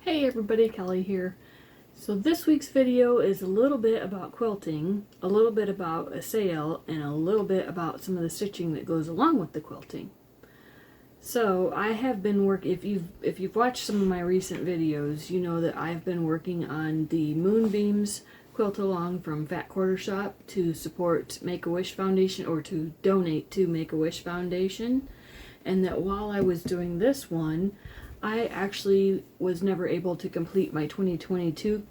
Hey everybody, Kelly here. So this week's video is a little bit about quilting, a little bit about a sale, and a little bit about some of the stitching that goes along with the quilting. So I have been working, if you've watched some of my recent videos, you know that I've been working on the Moonbeams quilt along from FatQuartershop to support Make-A-Wish Foundation, or to donate to Make-A-Wish Foundation. And that while I was doing this one, I actually was never able to complete my 2022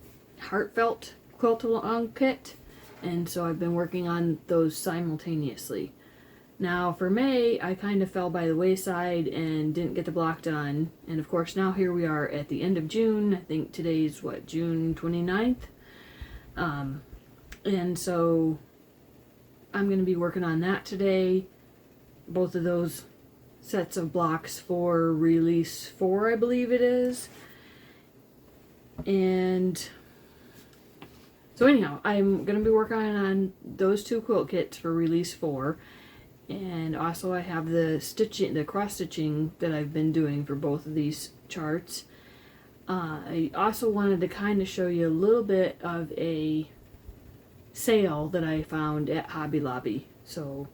Heartfelt quilt along kit, and so I've been working on those simultaneously. Now for May, I kind of fell by the wayside and didn't get the block done, and of course now here we are at the end of June. I think today's what, June 29th? And so I'm going to be working on that today. Both of those sets of blocks for release 4, I believe it is. And so anyhow, I'm going to be working on those two quilt kits for release 4. And also I have the stitching, the cross stitching that I've been doing for both of these charts. I also wanted to kind of show you a little bit of a sale that I found at Hobby Lobby. So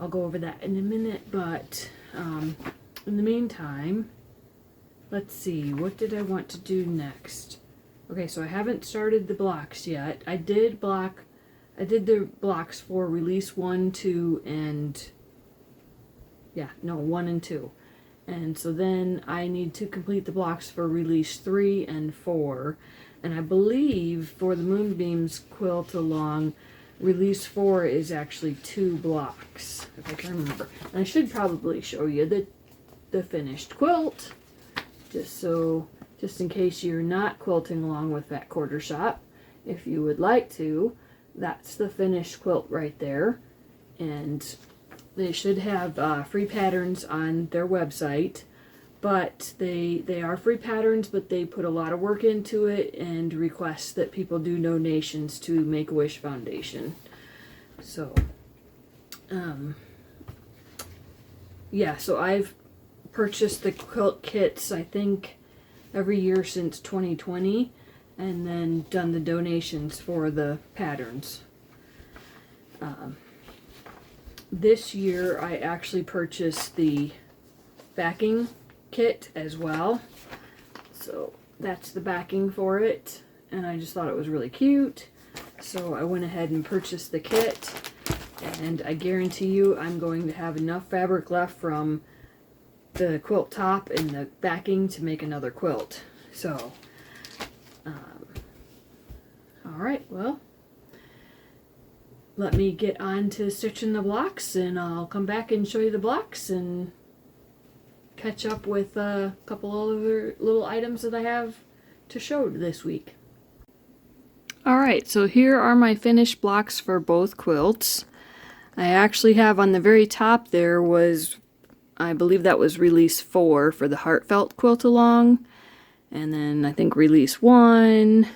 I'll go over that in a minute, but in the meantime, let's see, what did I want to do next? Okay, so I haven't started the blocks yet. I did the blocks for release 1, 2, and 1 and 2. And so then I need to complete the blocks for release 3 and 4. And I believe for the Moonbeams quilt along, release 4 is actually 2 blocks, if I can remember. And I should probably show you the finished quilt, just in case you're not quilting along with FatQuartershop. If you would like to, that's the finished quilt right there. And they should have free patterns on their website. But they are free patterns, but they put a lot of work into it and request that people do donations to Make-A-Wish Foundation. So, so I've purchased the quilt kits, I think, every year since 2020, and then done the donations for the patterns. This year I actually purchased the backing kit as well, so that's the backing for it, and I just thought it was really cute, so I went ahead and purchased the kit. And I guarantee you I'm going to have enough fabric left from the quilt top and the backing to make another quilt. So alright, well, let me get on to stitching the blocks, and I'll come back and show you the blocks and catch up with a couple other little items that I have to show this week. Alright, so here are my finished blocks for both quilts. I actually have on the very top there was, I believe that was release 4 for the Heartfelt quilt along, and then I think release 1,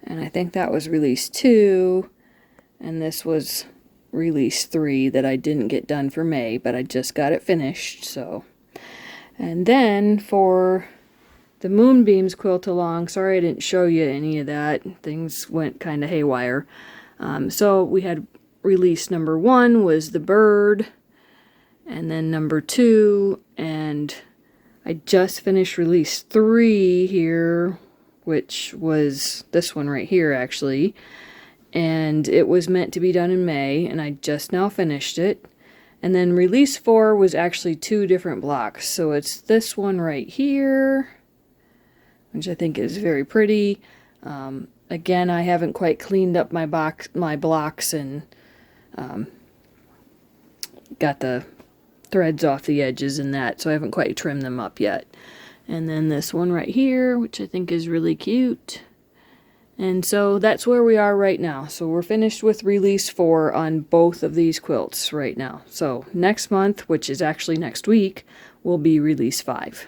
and I think that was release 2, and this was release 3 that I didn't get done for May, but I just got it finished. So, and then for the Moonbeams quilt along, sorry I didn't show you any of that, things went kind of haywire. So we had release number 1 was the bird, and then number 2, and I just finished release 3 here, which was this one right here actually. And it was meant to be done in May, and I just now finished it. And then release 4 was actually 2 different blocks. So it's this one right here, which I think is very pretty. Again, I haven't quite cleaned up my blocks and got the threads off the edges and that, so I haven't quite trimmed them up yet. And then this one right here, which I think is really cute. And so that's where we are right now. So we're finished with release 4 on both of these quilts right now. So next month, which is actually next week, will be release 5.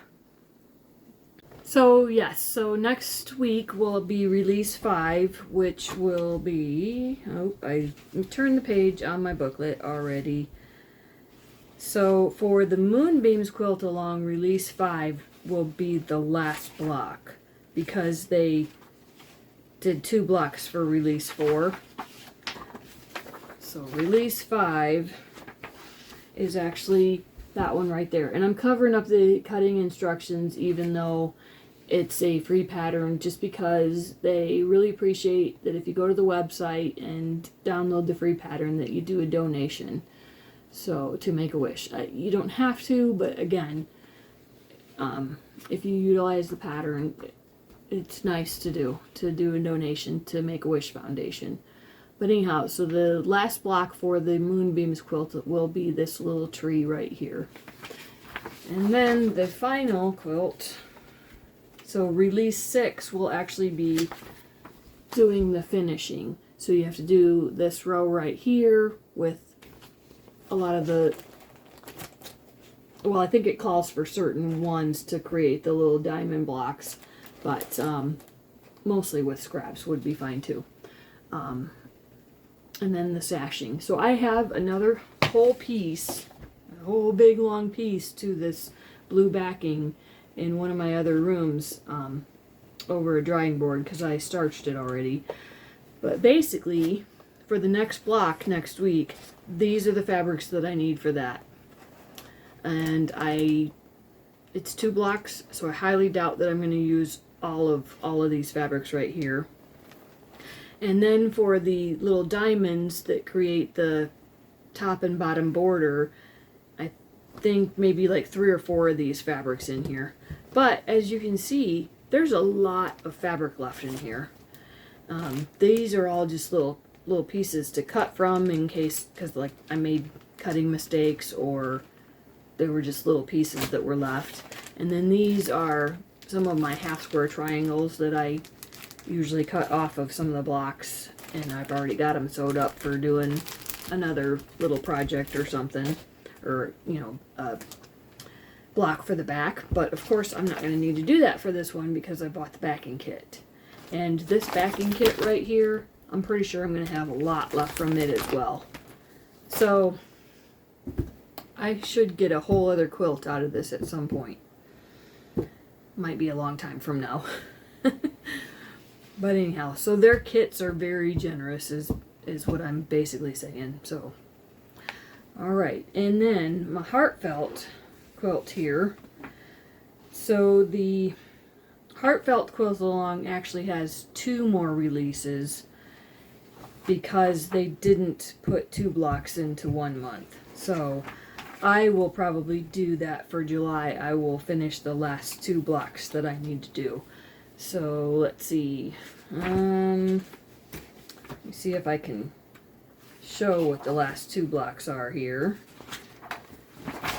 So yes, so next week will be release 5, which will be, oh, I turned the page on my booklet already. So for the Moonbeams quilt along release 5, will be the last block because they did 2 blocks for release 4. So release 5 is actually that one right there. And I'm covering up the cutting instructions even though it's a free pattern, just because they really appreciate that if you go to the website and download the free pattern that you do a donation. So to Make-A-Wish. You don't have to, but again, if you utilize the pattern, it's nice to do a donation to Make-A-Wish Foundation. But anyhow, so the last block for the Moonbeams quilt will be this little tree right here. And then the final quilt, so release 6 will actually be doing the finishing. So you have to do this row right here with a lot of the, well, I think it calls for certain ones to create the little diamond blocks, but mostly with scraps would be fine too. And then the sashing. So I have another whole piece, a whole big long piece to this blue backing in one of my other rooms over a drying board because I starched it already. But basically, for the next block next week, these are the fabrics that I need for that. And it's 2 blocks, so I highly doubt that I'm going to use all of these fabrics right here. And then for the little diamonds that create the top and bottom border, I think maybe like 3 or 4 of these fabrics in here. But as you can see, there's a lot of fabric left in here. These are all just little pieces to cut from in case, because like I made cutting mistakes or they were just little pieces that were left. And then these are some of my half square triangles that I usually cut off of some of the blocks, and I've already got them sewed up for doing another little project or something, or you know, a block for the back. But of course I'm not going to need to do that for this one because I bought the backing kit. And this backing kit right here, I'm pretty sure I'm going to have a lot left from it as well. So I should get a whole other quilt out of this at some point. Might be a long time from now. But anyhow, so their kits are very generous is what I'm basically saying. So, alright, and then my Heartfelt quilt here. So the Heartfelt Quilt Along actually has 2 more releases because they didn't put 2 blocks into 1 month. So I will probably do that for July. I will finish the last 2 blocks that I need to do. So let's see. Let me see if I can show what the last 2 blocks are here.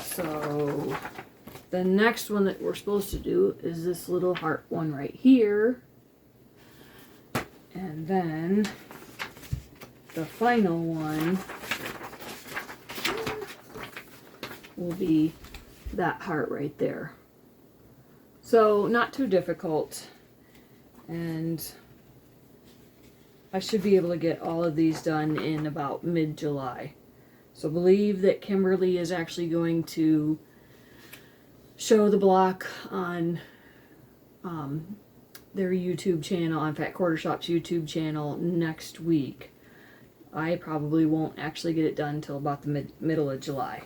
So the next one that we're supposed to do is this little heart one right here. And then the final one will be that heart right there. So not too difficult. And I should be able to get all of these done in about mid-July. So I believe that Kimberly is actually going to show the block on their YouTube channel, on FatQuartershop's YouTube channel next week. I probably won't actually get it done until about the middle of July.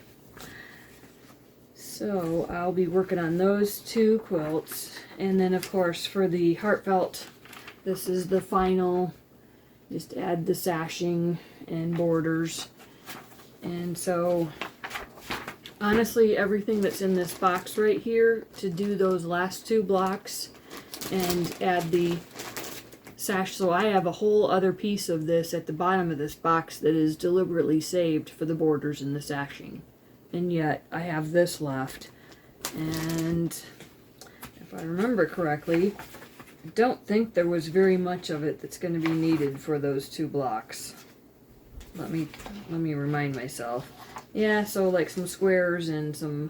So I'll be working on those 2 quilts. And then of course for the Heartfelt, this is the final, just add the sashing and borders. And so honestly everything that's in this box right here to do those last 2 blocks and add the sash. So I have a whole other piece of this at the bottom of this box that is deliberately saved for the borders and the sashing. And yet I have this left, and if I remember correctly, I don't think there was very much of it that's going to be needed for those 2 blocks. Let me remind myself. Yeah, so like some squares and some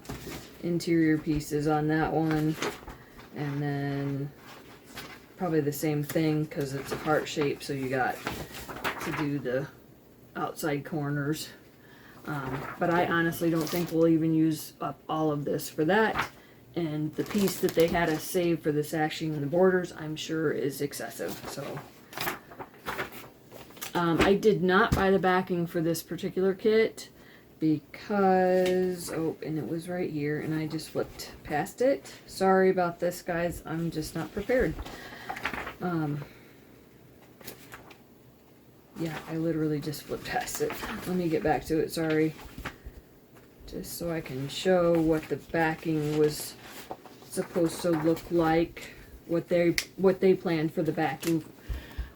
interior pieces on that one, and then probably the same thing because it's a heart shape, so you got to do the outside corners. But I honestly don't think we'll even use up all of this for that. And the piece that they had us save for the sashing and the borders, I'm sure is excessive. So I did not buy the backing for this particular kit because, oh, and it was right here and I just flipped past it. Sorry about this, guys. I'm just not prepared. Yeah, I literally just flipped past it. Let me get back to it, sorry. Just so I can show what the backing was supposed to look like. What they planned for the backing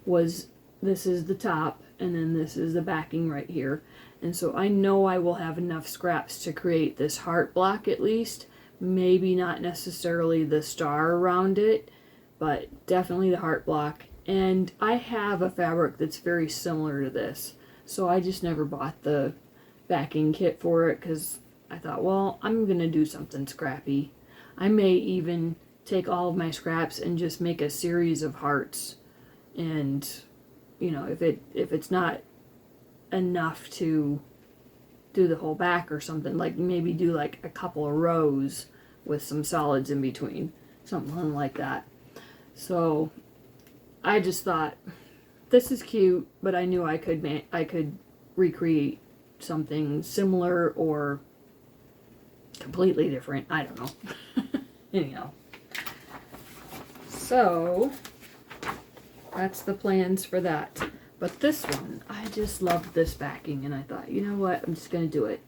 was, this is the top and then this is the backing right here. And so I know I will have enough scraps to create this heart block at least. Maybe not necessarily the star around it, but definitely the heart block. And I have a fabric that's very similar to this. So I just never bought the backing kit for it because I thought, well, I'm going to do something scrappy. I may even take all of my scraps and just make a series of hearts. And, you know, if it's not enough to do the whole back or something, like maybe do like a couple of rows with some solids in between. Something like that. So I just thought, this is cute, but I knew I could recreate something similar or completely different. I don't know. Anyhow. So that's the plans for that. But this one, I just loved this backing and I thought, you know what, I'm just going to do it.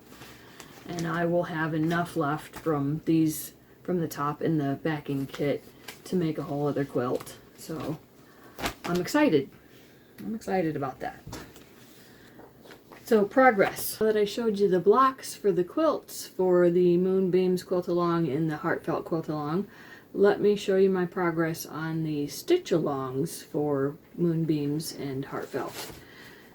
And I will have enough left from these, from the top in the backing kit to make a whole other quilt. So I'm excited. I'm excited about that. So progress. Now that I showed you the blocks for the quilts for the Moonbeams Quilt Along and the Heartfelt Quilt Along, let me show you my progress on the stitch alongs for Moonbeams and Heartfelt.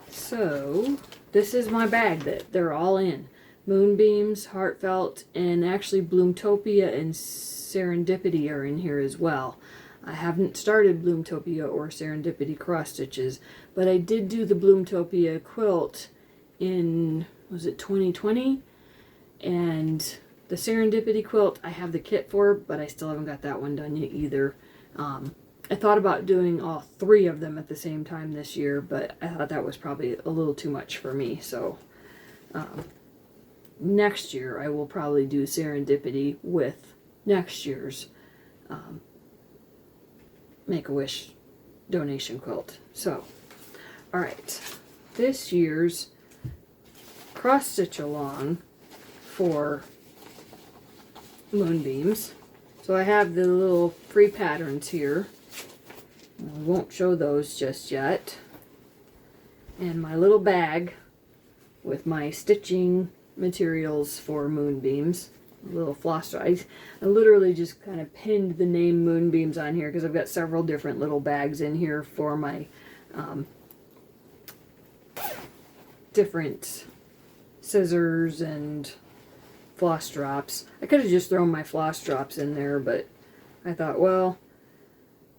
So this is my bag that they're all in. Moonbeams, Heartfelt, and actually Bloomtopia and Serendipity are in here as well. I haven't started Bloomtopia or Serendipity cross stitches, but I did do the Bloomtopia quilt in, was it 2020? And the Serendipity quilt I have the kit for, but I still haven't got that one done yet either. I thought about doing all three of them at the same time this year, but I thought that was probably a little too much for me. So next year I will probably do Serendipity with next year's Make-A-Wish donation quilt. So, alright, this year's cross stitch along for Moonbeams. So I have the little free patterns here. I won't show those just yet. And my little bag with my stitching materials for Moonbeams. A little floss. I literally just kind of pinned the name Moonbeams on here because I've got several different little bags in here for my different scissors and floss drops. I could have just thrown my floss drops in there, but I thought, well,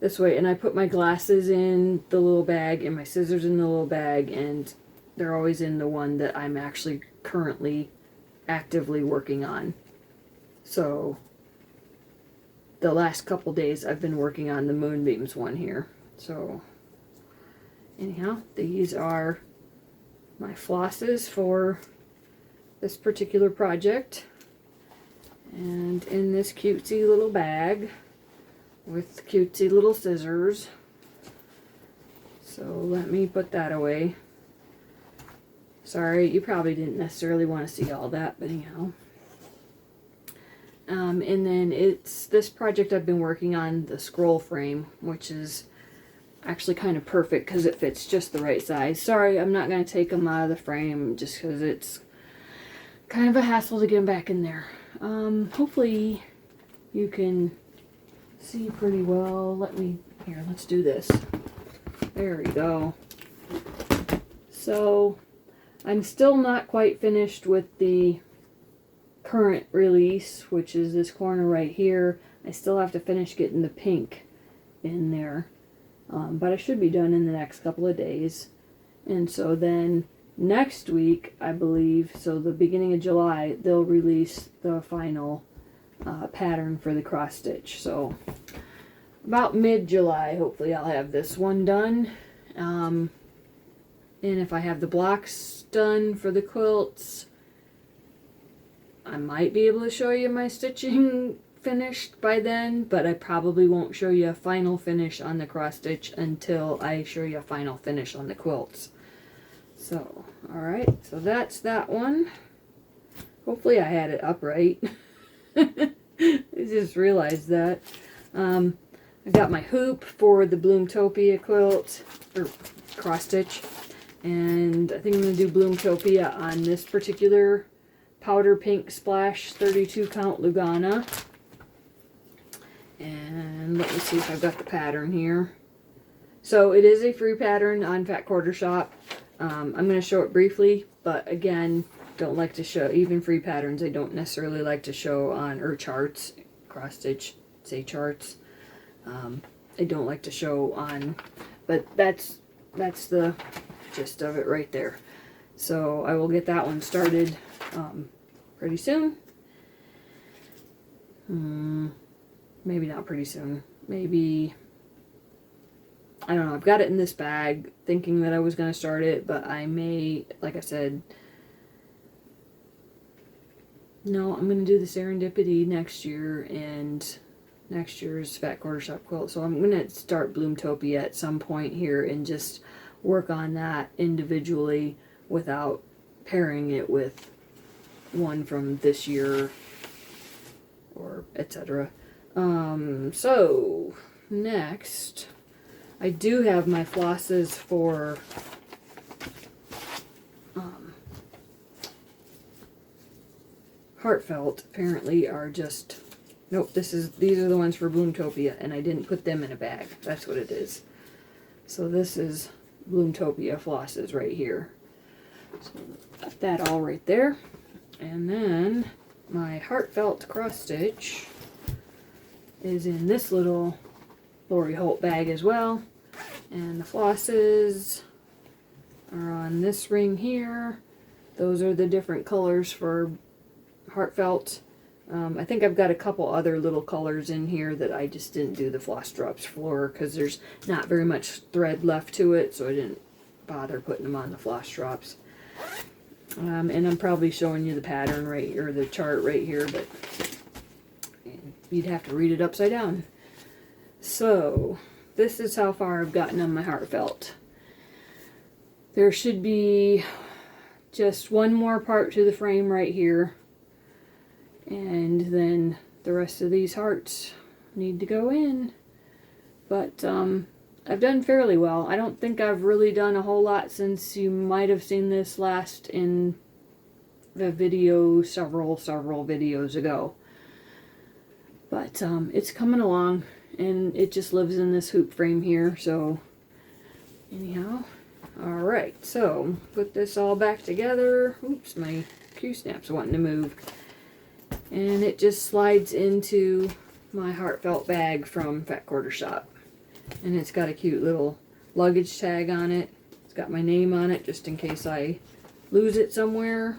this way. And I put my glasses in the little bag and my scissors in the little bag, and they're always in the one that I'm actually currently actively working on. So the last couple days I've been working on the Moonbeams one here. So anyhow, these are my flosses for this particular project. And in this cutesy little bag with cutesy little scissors. So let me put that away. Sorry, you probably didn't necessarily want to see all that, but anyhow. And then it's this project I've been working on, the scroll frame, which is actually kind of perfect because it fits just the right size. Sorry, I'm not going to take them out of the frame just because it's kind of a hassle to get them back in there. Hopefully you can see pretty well. Let's do this. There we go. So I'm still not quite finished with the current release, which is this corner right here. I still have to finish getting the pink in there, but I should be done in the next couple of days. And so then next week, I believe, so the beginning of July, they'll release the final pattern for the cross stitch. So about mid-July, hopefully I'll have this one done. And if I have the blocks done for the quilts, I might be able to show you my stitching finished by then, but I probably won't show you a final finish on the cross stitch until I show you a final finish on the quilts. So, alright, so that's that one. Hopefully I had it upright. I just realized that. I got my hoop for the Bloomtopia quilt, or cross stitch, and I think I'm going to do Bloomtopia on this particular powder pink splash 32 count Lugana. And let me see if I've got the pattern here. So it is a free pattern on FatQuartershop. I'm going to show it briefly, but again, don't like to show, even free patterns, I don't necessarily like to show on, or charts, cross stitch, say charts. I don't like to show on, but that's the gist of it right there. So I will get that one started pretty soon. Maybe not pretty soon. Maybe, I don't know. I've got it in this bag thinking that I was going to start it, but I may, like I said, no, I'm going to do the Serendipity next year and next year's FatQuartershop quilt. So I'm going to start Bloomtopia at some point here and just work on that individually without pairing it with one from this year or etc. So next, I do have my flosses for Heartfelt. Apparently are just, nope, these are the ones for Bloomtopia, and I didn't put them in a bag. That's what it is. So this is Bloomtopia flosses right here. So got that all right there. And then my Heartfelt cross stitch is in this little Lori Holt bag as well. And the flosses are on this ring here. Those are the different colors for Heartfelt. I think I've got a couple other little colors in here that I just didn't do the floss drops for because there's not very much thread left to it, so I didn't bother putting them on the floss drops. And I'm probably showing you the pattern right here, the chart right here, but you'd have to read it upside down. So this is how far I've gotten on my Heartfelt. There should be just one more part to the frame right here, and then the rest of these hearts need to go in. But I've done fairly well. I don't think I've really done a whole lot since you might have seen this last in the video several videos ago. But it's coming along, and it just lives in this hoop frame here. So anyhow, alright, so put this all back together. Oops, my Q-snap's wanting to move. And it just slides into my Heartfelt bag from FatQuartershop. And it's got a cute little luggage tag on it. It's got my name on it just in case I lose it somewhere.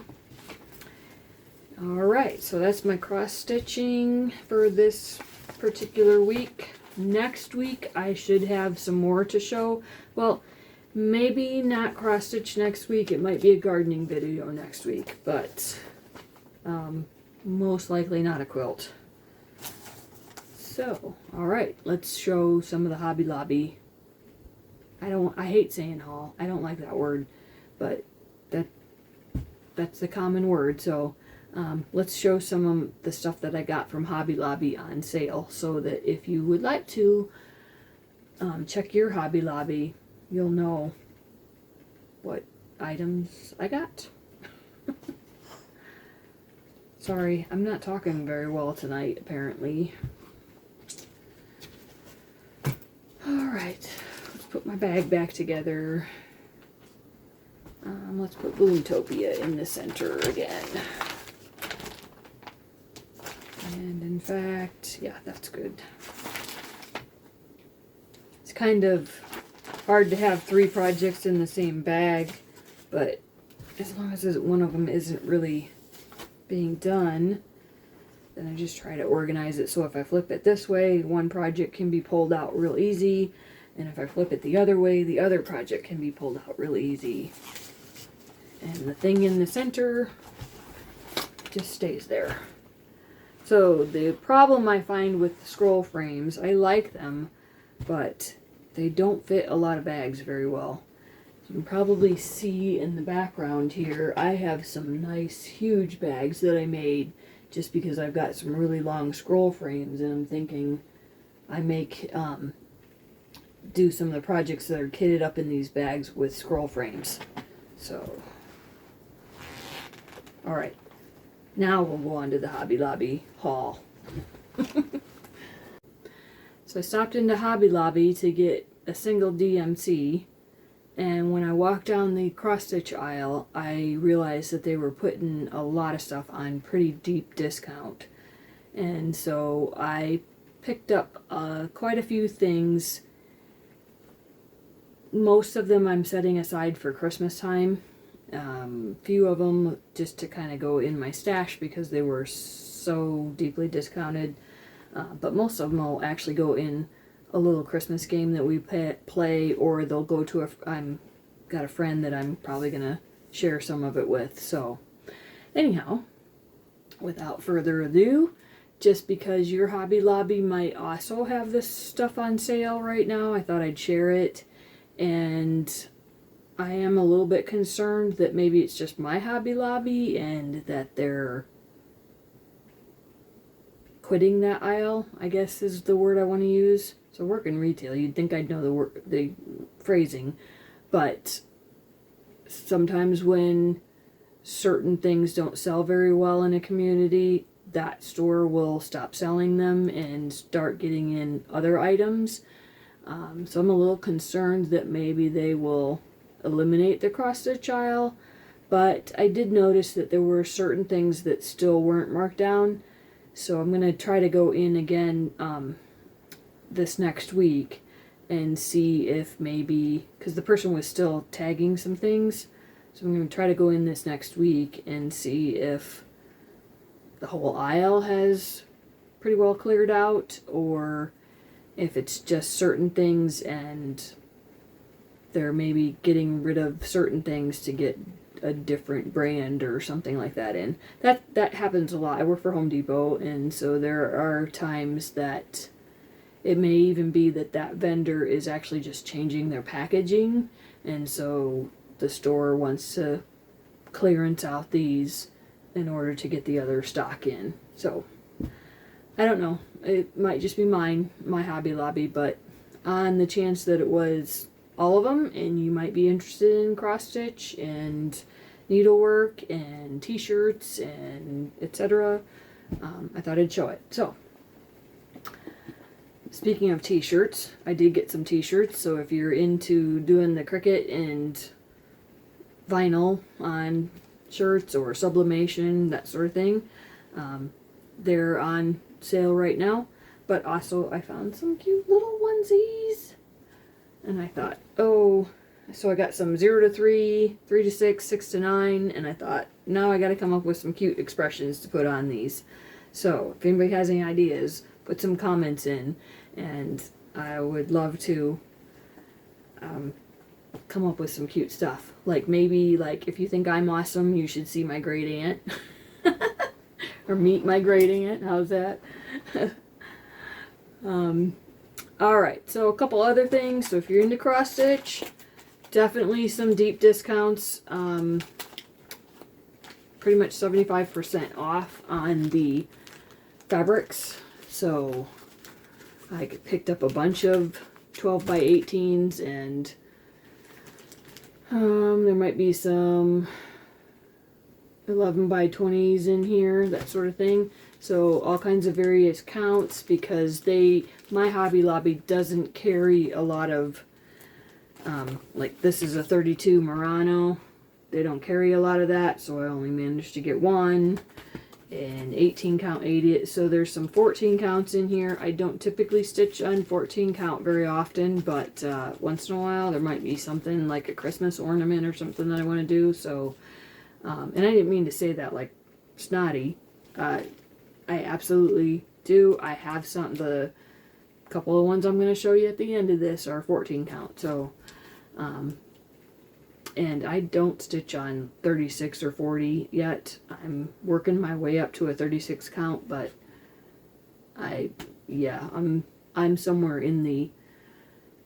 Alright, so that's my cross stitching for this particular week. Next week I should have some more to show. Well, maybe not cross stitch next week. It might be a gardening video next week, but most likely not a quilt. So, alright, let's show some of the Hobby Lobby. I hate saying haul. I don't like that word, but that's the common word. So, let's show some of the stuff that I got from Hobby Lobby on sale, so that if you would like to check your Hobby Lobby, you'll know what items I got. Sorry, I'm not talking very well tonight, apparently. Alright, let's put my bag back together. Let's put Bloomtopia in the center again. And in fact, yeah, that's good. It's kind of hard to have 3 projects in the same bag, but as long as one of them isn't really being done, then I just try to organize it so if I flip it this way, one project can be pulled out real easy, and if I flip it the other way, the other project can be pulled out real easy. And the thing in the center just stays there. So the problem I find with the scroll frames, I like them, but they don't fit a lot of bags very well. You can probably see in the background here, I have some nice huge bags that I made just because I've got some really long scroll frames, and I'm thinking I make do some of the projects that are kitted up in these bags with scroll frames. So, alright, now we'll go on to the Hobby Lobby haul. So I stopped into Hobby Lobby to get a single DMC, and when I walked down the cross-stitch aisle, I realized that they were putting a lot of stuff on pretty deep discount. And so I picked up quite a few things. Most of them I'm setting aside for Christmas time. Few of them just to kind of go in my stash because they were so deeply discounted. But most of them will actually go in a little Christmas game that we play, or they'll go to I'm got a friend that I'm probably gonna share some of it with. So anyhow, without further ado, just because your Hobby Lobby might also have this stuff on sale right now, I thought I'd share it. And I am a little bit concerned that maybe it's just my Hobby Lobby and that they're quitting that aisle, I guess is the word I want to use. So work in retail, you'd think I'd know the phrasing, but sometimes when certain things don't sell very well in a community, that store will stop selling them and start getting in other items. So I'm a little concerned that maybe they will eliminate the cross-stitch aisle, but I did notice that there were certain things that still weren't marked down. So I'm going to try to go in again this next week and see if maybe, because the person was still tagging some things, so I'm going to try to go in this next week and see if the whole aisle has pretty well cleared out, or if it's just certain things and they're maybe getting rid of certain things to get a different brand or something like that in. That happens a lot. I work for Home Depot, and so there are times that it may even be that vendor is actually just changing their packaging, and so the store wants to clearance out these in order to get the other stock in. So I don't know. It might just be my Hobby Lobby, but on the chance that it was all of them and you might be interested in cross stitch and needlework and t-shirts and etc., I thought I'd show it. So speaking of t-shirts, I did get some t-shirts, so if you're into doing the Cricut and vinyl on shirts or sublimation, that sort of thing, they're on sale right now. But also I found some cute little onesies, and I thought, oh, so I got some 0 to 3, 3 to 6, 6 to 9, and I thought, now I got to come up with some cute expressions to put on these. So if anybody has any ideas, put some comments in, and I would love to come up with some cute stuff. Like maybe, like, if you think I'm awesome, you should see my great aunt. Or meet my great aunt. How's that? Alright, so a couple other things. So if you're into cross stitch, definitely some deep discounts. Pretty much 75% off on the fabrics. So I picked up a bunch of 12 by 18s, and there might be some 11 by 20s in here, that sort of thing. So all kinds of various counts, because my Hobby Lobby doesn't carry a lot of, like this is a 32 Murano. They don't carry a lot of that, so I only managed to get one. And 18 count 80. So there's some 14 counts in here. I don't typically stitch on 14 count very often, but once in a while there might be something like a Christmas ornament or something that I want to do. So, and I didn't mean to say that like snotty. I absolutely do. I have the couple of ones I'm going to show you at the end of this are 14 count. So, and I don't stitch on 36 or 40 yet. I'm working my way up to a 36 count, but I'm somewhere in the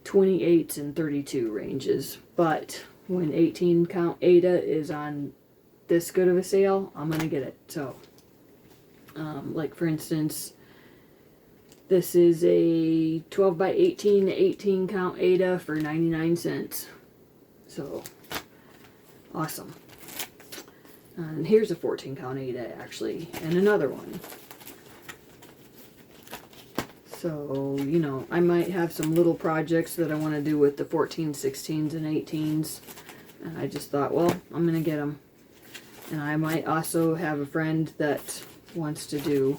28s and 32 ranges. But when 18 count Ada is on this good of a sale, I'm going to get it. So, like for instance, this is a 12 by 18 count Ada for 99 cents. So, awesome. And here's a 14 count Ada actually, and another one. So, you know, I might have some little projects that I want to do with the 14s, 16s, and 18s. And I just thought, well, I'm going to get them. And I might also have a friend that wants to do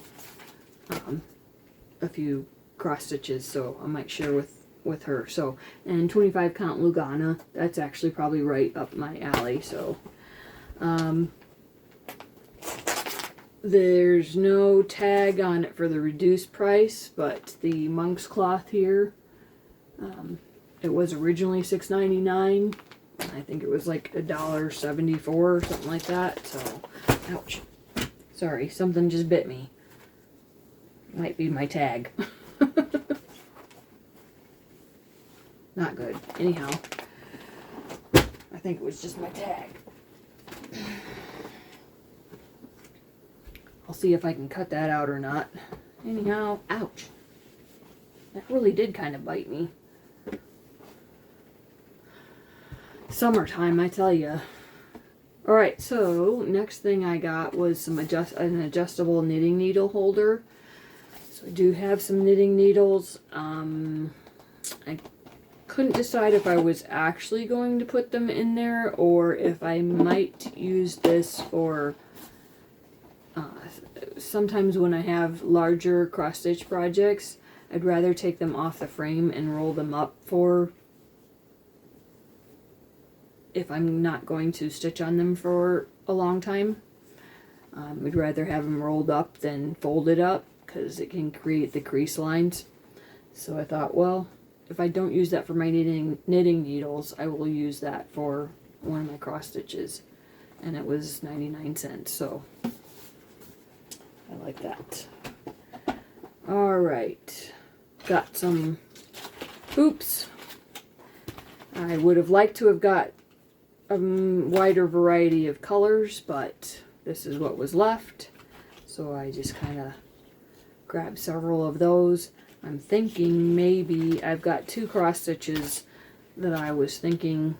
a few cross stitches, so I might share with her. So, and 25 count Lugana, that's actually probably right up my alley. So, there's no tag on it for the reduced price, but the monk's cloth here, it was originally $6.99. I think it was like $1.74 or something like that. So, ouch. Sorry, something just bit me. Might be my tag. Not good. Anyhow, I think it was just my tag. I'll see if I can cut that out or not. Anyhow, ouch. That really did kind of bite me. Summertime, I tell you. Alright, so next thing I got was an adjustable knitting needle holder. So I do have some knitting needles. I couldn't decide if I was actually going to put them in there or if I might use this for sometimes when I have larger cross stitch projects, I'd rather take them off the frame and roll them up for if I'm not going to stitch on them for a long time. I'd rather have them rolled up than folded up because it can create the crease lines. So I thought, well, if I don't use that for my knitting needles, I will use that for one of my cross stitches. And it was 99 cents, so I like that. Alright, got some hoops. I would have liked to have got a wider variety of colors, but this is what was left. So I just kind of grabbed several of those. I'm thinking maybe I've got two cross stitches that I was thinking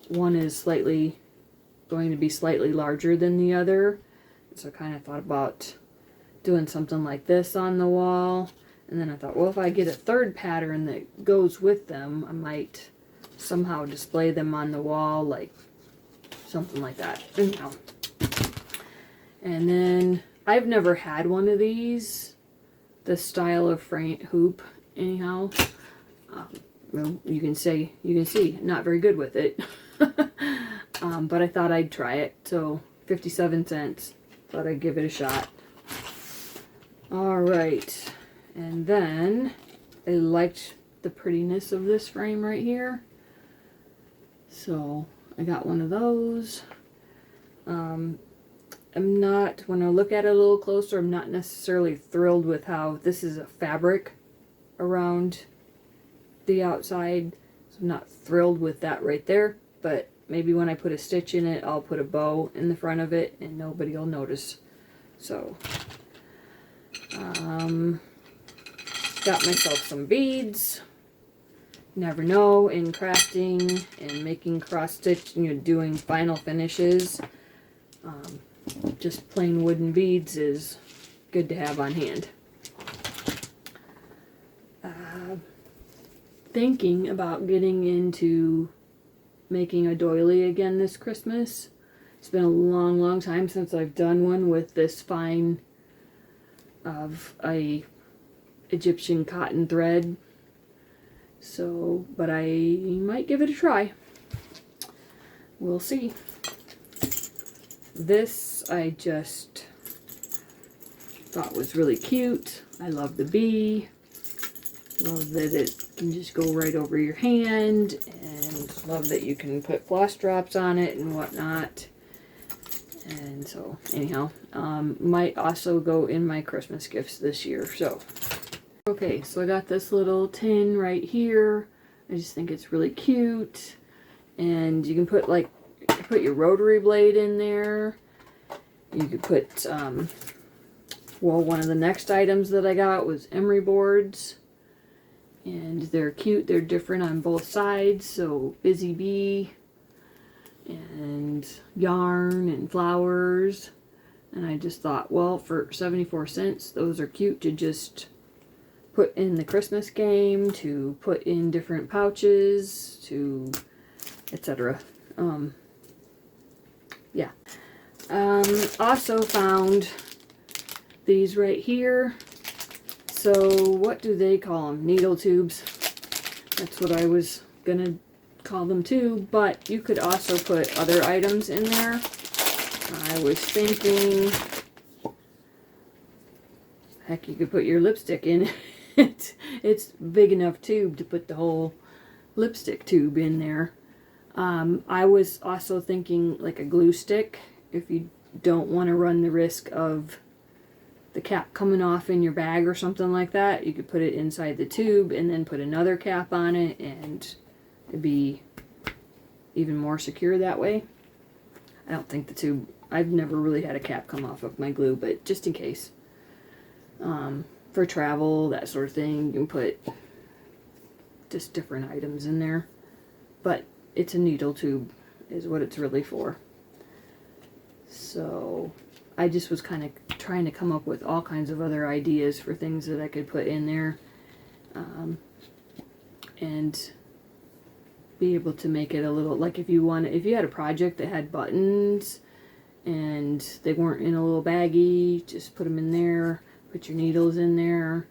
one is going to be slightly larger than the other. So I kind of thought about doing something like this on the wall. And then I thought, well, if I get a third pattern that goes with them, I might somehow display them on the wall, like something like that. Anyhow. And then I've never had one of these, this style of frame hoop. Anyhow, well, you can see, not very good with it. But I thought I'd try it. So 57 cents. Thought I'd give it a shot. Alright, and then I liked the prettiness of this frame right here. So I got one of those. I'm not, when I look at it a little closer, I'm not necessarily thrilled with how this is a fabric around the outside. So I'm not thrilled with that right there, but maybe when I put a stitch in it, I'll put a bow in the front of it and nobody will notice. So, got myself some beads. Never know, in crafting and making cross stitch, doing final finishes, just plain wooden beads is good to have on hand. Thinking about getting into making a doily again this Christmas. It's been a long time since I've done one with this fine of a Egyptian cotton thread. So, but I might give it a try. We'll see. This I just thought was really cute. I love the bee. Love that it can just go right over your hand, and love that you can put floss drops on it and whatnot. And so anyhow, might also go in my Christmas gifts this year. So okay, so I got this little tin right here. I just think it's really cute, and you can put your rotary blade in there. You could put well, one of the next items that I got was emery boards, and they're cute. They're different on both sides, so busy bee and yarn and flowers. And I just thought, well, for 74 cents, those are cute to just put in the Christmas game, to put in different pouches, to etc. Yeah. Also found these right here. So what do they call them? Needle tubes. That's what I was gonna call them too, but you could also put other items in there. I was thinking, heck, you could put your lipstick in it. It's big enough tube to put the whole lipstick tube in there. I was also thinking like a glue stick, if you don't want to run the risk of the cap coming off in your bag or something like that. You could put it inside the tube and then put another cap on it, and it'd be even more secure that way. I don't think the tube, I've never really had a cap come off of my glue, but just in case. For travel, that sort of thing, you can put just different items in there. But it's a needle tube is what it's really for. So I just was kind of trying to come up with all kinds of other ideas for things that I could put in there, and be able to make it a little, like if you had a project that had buttons and they weren't in a little baggie, just put them in there, put your needles in there.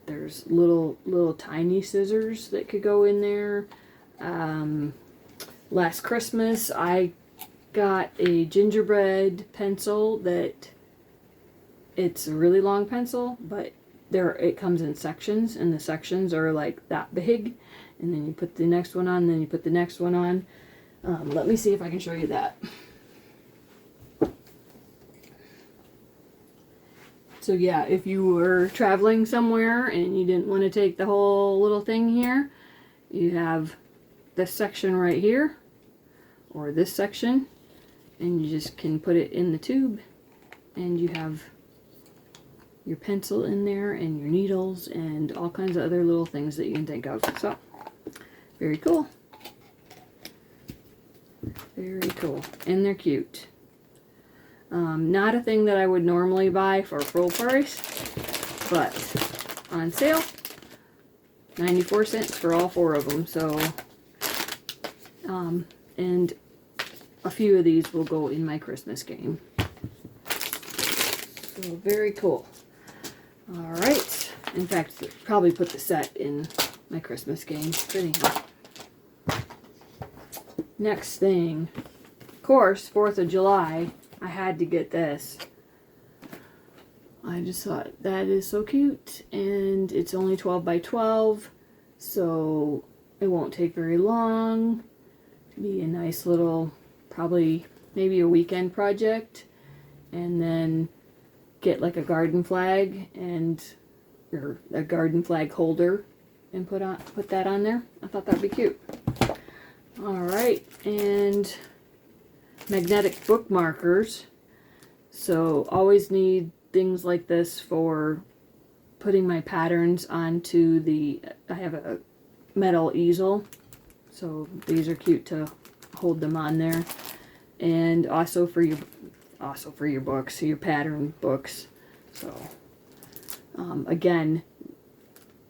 There's little tiny scissors that could go in there. Last Christmas I got a gingerbread pencil that it's a really long pencil, but it comes in sections, and the sections are like that big, and then you put the next one on, then you put the next one on. Let me see if I can show you that. So yeah, if you were traveling somewhere and you didn't want to take the whole little thing here, you have this section right here, or this section, and you just can put it in the tube, and you have your pencil in there and your needles and all kinds of other little things that you can think of. So very cool. Very cool. And they're cute. Not a thing that I would normally buy for full price, but on sale, 94 cents for all 4 of them. So, and a few of these will go in my Christmas game. So very cool. Alright. In fact, probably put the set in my Christmas game. But anyhow. Next thing. Of course, 4th of July, I had to get this. I just thought that is so cute, and it's only 12 by 12, so it won't take very long. It'll be a nice little, probably maybe a weekend project, and then get like a garden flag or a garden flag holder and put that on there. I thought that'd be cute. All right, and magnetic bookmarkers. So always need things like this for putting my patterns onto I have a metal easel, so these are cute to hold them on there, and also for your books, your pattern books. So again,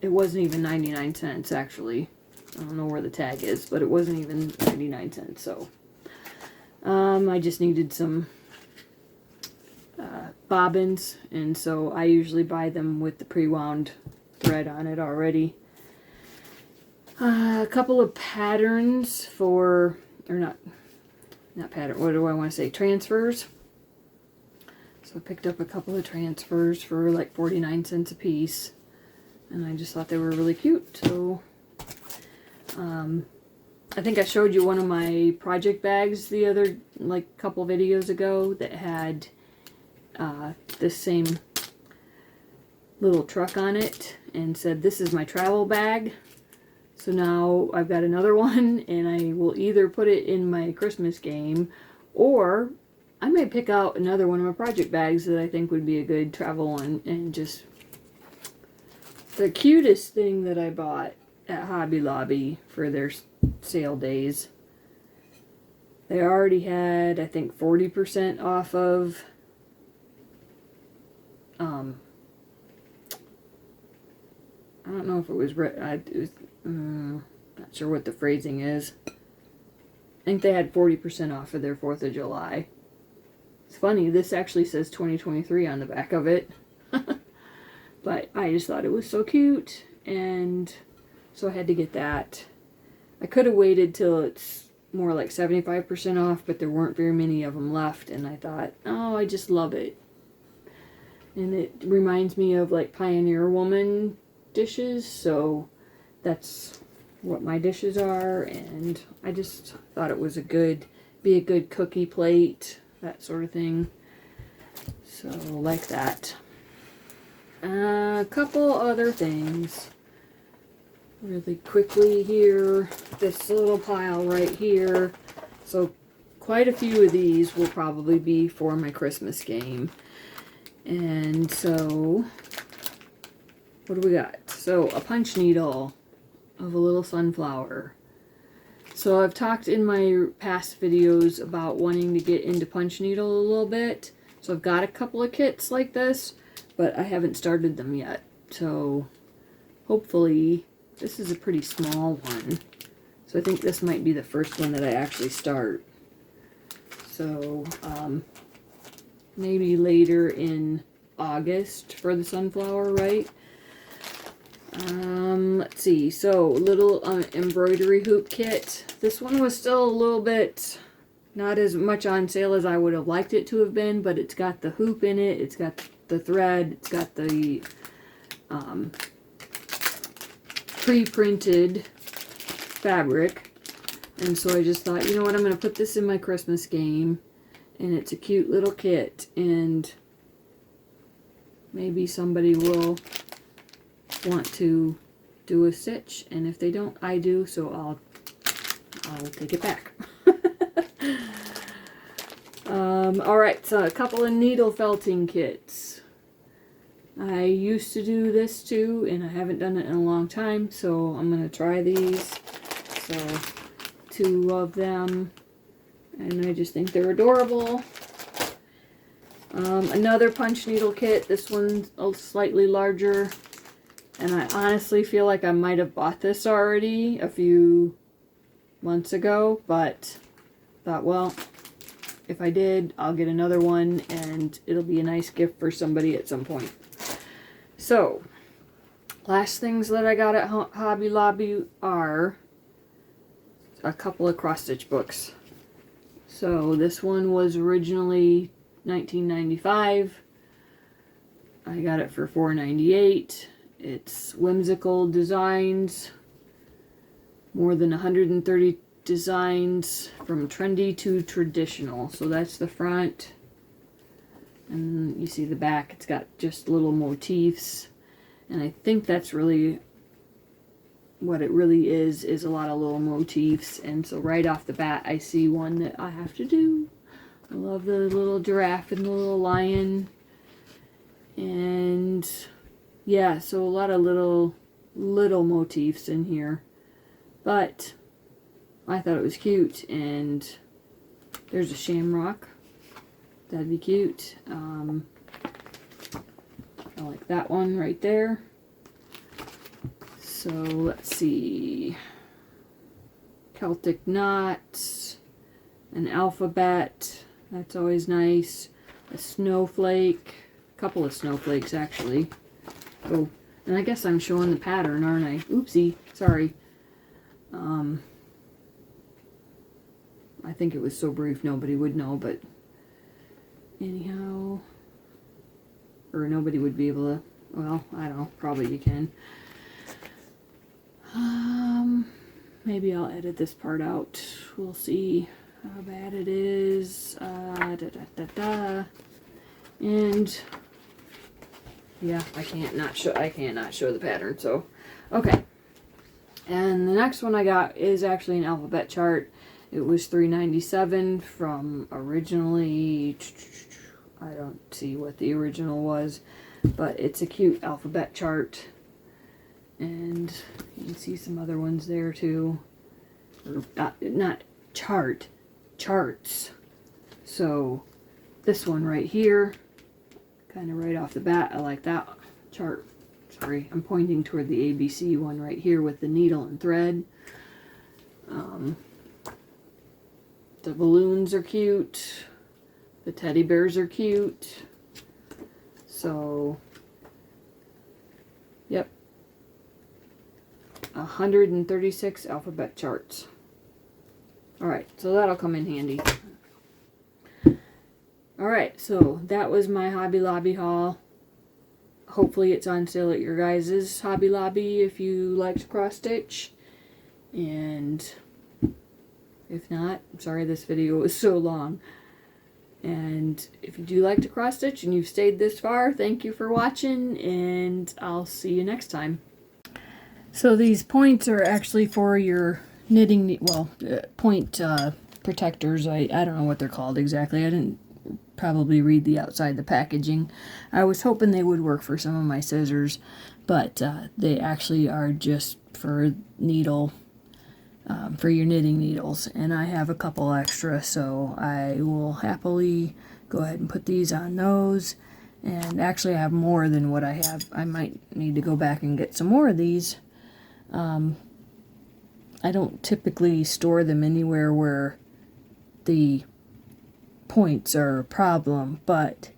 it wasn't even 99 cents actually. I don't know where the tag is, but it wasn't even 99 cents. So I just needed some bobbins, and so I usually buy them with the pre-wound thread on it already. A couple of patterns not pattern, what do I want to say, transfers. So So I picked up a couple of transfers for like 49 cents a piece. And I just thought they were really cute. So, I think I showed you one of my project bags the other, like, couple videos ago that had this same little truck on it and said, "This is my travel bag." So now I've got another one, and I will either put it in my Christmas game, or I may pick out another one of my project bags that I think would be a good travel one. And just the cutest thing that I bought at Hobby Lobby for their sale days. They already had, I think, 40% off of I don't know if it was, not sure what the phrasing is. I think they had 40% off of their 4th of July. It's funny, this actually says 2023 on the back of it. But I just thought it was so cute, and so I had to get that. I could have waited till it's more like 75% off, but there weren't very many of them left, and I thought, oh, I just love it. And it reminds me of like Pioneer Woman dishes, so that's what my dishes are, and I just thought it was be a good cookie plate, that sort of thing. So, like that. A couple other things. Really quickly here, this little pile right here. So, quite a few of these will probably be for my Christmas game. And so, what do we got? So, a punch needle of a little sunflower. So, I've talked in my past videos about wanting to get into punch needle a little bit. So, I've got a couple of kits like this, but I haven't started them yet. So, hopefully, this is a pretty small one. So, I think this might be the first one that I actually start. So, maybe later in August for the sunflower, right? Let's see. So, little embroidery hoop kit. This one was still a little bit not as much on sale as I would have liked it to have been, but it's got the hoop in it, it's got the thread, it's got the pre-printed fabric. And so I just thought, you know what, I'm going to put this in my Christmas game. And it's a cute little kit, and maybe somebody will want to do a stitch, and if they don't, I do, so I'll take it back. Alright, so a couple of needle felting kits. I used to do this too, and I haven't done it in a long time, so I'm going to try these. So, 2 of them. And I just think they're adorable. Another punch needle kit. This one's slightly larger. And I honestly feel like I might have bought this already a few months ago. But thought, well, if I did, I'll get another one. And it'll be a nice gift for somebody at some point. So, last things that I got at Hobby Lobby are a couple of cross-stitch books. So this one was originally $19.95. I got it for $4.98. It's whimsical designs. More than 130 designs from trendy to traditional. So that's the front. And you see the back. It's got just little motifs. And I think that's really what it really is a lot of little motifs. And so right off the bat, I see one that I have to do. I love the little giraffe and the little lion. And yeah, so a lot of little motifs in here. But I thought it was cute. And there's a shamrock. That'd be cute. I like that one right there. So let's see, Celtic knots, an alphabet, that's always nice, a snowflake, a couple of snowflakes actually. Oh, and I guess I'm showing the pattern, aren't I? Oopsie, sorry. I think it was so brief nobody would know, but anyhow, or nobody would be able to, well, I don't know, probably you can. Maybe I'll edit this part out. We'll see how bad it is. And yeah, I can't not show the pattern, so okay. And the next one I got is actually an alphabet chart. It was $3.97 from originally, I don't see what the original was, but it's a cute alphabet chart. And you can see some other ones there too. Or, not chart, charts. So this one right here, kind of right off the bat, I like that chart. Sorry, I'm pointing toward the ABC one right here with the needle and thread. The balloons are cute. The teddy bears are cute. So, yep. 136 alphabet charts. Alright, so that'll come in handy. Alright, so that was my Hobby Lobby haul. Hopefully it's on sale at your guys' Hobby Lobby if you like to cross stitch. And if not, I'm sorry this video was so long. And if you do like to cross stitch and you've stayed this far, thank you for watching, and I'll see you next time. So these points are actually for your knitting, well, point protectors. I don't know what they're called exactly. I didn't probably read the outside the packaging. I was hoping they would work for some of my scissors, but they actually are just for needle, for your knitting needles. And I have a couple extra, so I will happily go ahead and put these on those. And actually I have more than what I have. I might need to go back and get some more of these. I don't typically store them anywhere where the points are a problem, but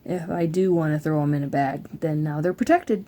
if I do want to throw them in a bag, then now they're protected.